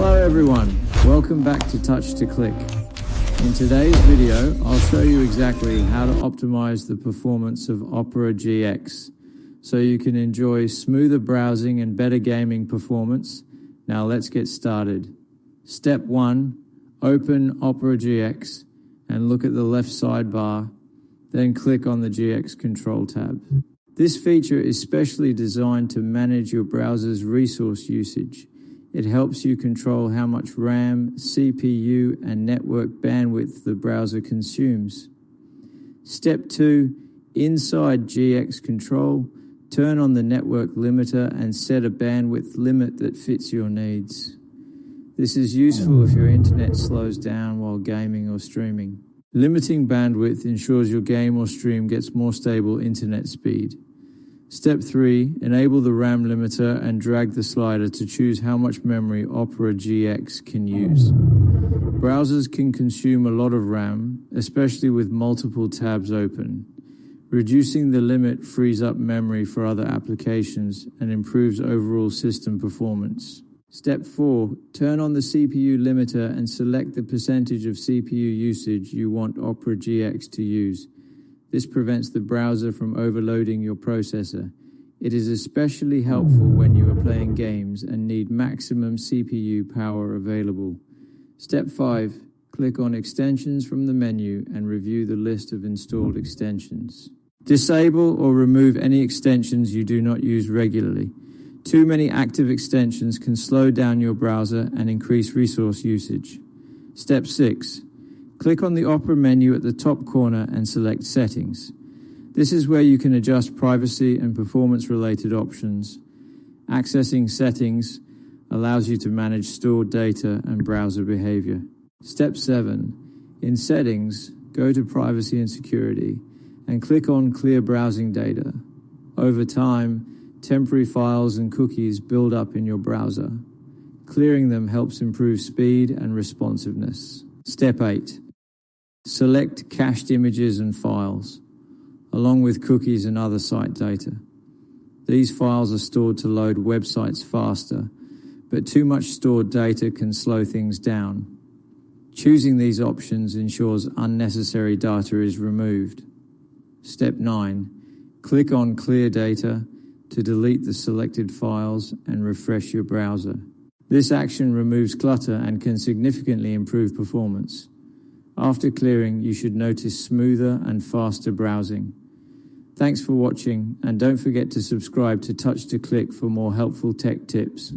Hello everyone, welcome back to Touch to Click. In today's video, I'll show you exactly how to optimize the performance of Opera GX so you can enjoy smoother browsing and better gaming performance. Now let's get started. Step 1, open Opera GX and look at the left sidebar, then click on the GX Control tab. This feature is specially designed to manage your browser's resource usage. It helps you control how much RAM, CPU, and network bandwidth the browser consumes. Step 2, inside GX Control, turn on the network limiter and set a bandwidth limit that fits your needs. This is useful if your internet slows down while gaming or streaming. Limiting bandwidth ensures your game or stream gets more stable internet speed. Step 3, enable the RAM limiter and drag the slider to choose how much memory Opera GX can use. Browsers can consume a lot of RAM, especially with multiple tabs open. Reducing the limit frees up memory for other applications and improves overall system performance. Step 4, turn on the CPU limiter and select the percentage of CPU usage you want Opera GX to use. This prevents the browser from overloading your processor. It is especially helpful when you are playing games and need maximum CPU power available. Step 5, click on Extensions from the menu and review the list of installed extensions. Disable or remove any extensions you do not use regularly. Too many active extensions can slow down your browser and increase resource usage. Step 6, click on the Opera menu at the top corner and select Settings. This is where you can adjust privacy and performance-related options. Accessing Settings allows you to manage stored data and browser behavior. Step 7. In Settings, go to Privacy and Security and click on Clear Browsing Data. Over time, temporary files and cookies build up in your browser. Clearing them helps improve speed and responsiveness. Step 8. Select cached images and files, along with cookies and other site data. These files are stored to load websites faster, but too much stored data can slow things down. Choosing these options ensures unnecessary data is removed. Step 9. Click on Clear Data to delete the selected files and refresh your browser. This action removes clutter and can significantly improve performance. After clearing, you should notice smoother and faster browsing. Thanks for watching, and don't forget to subscribe to Touch to Click for more helpful tech tips.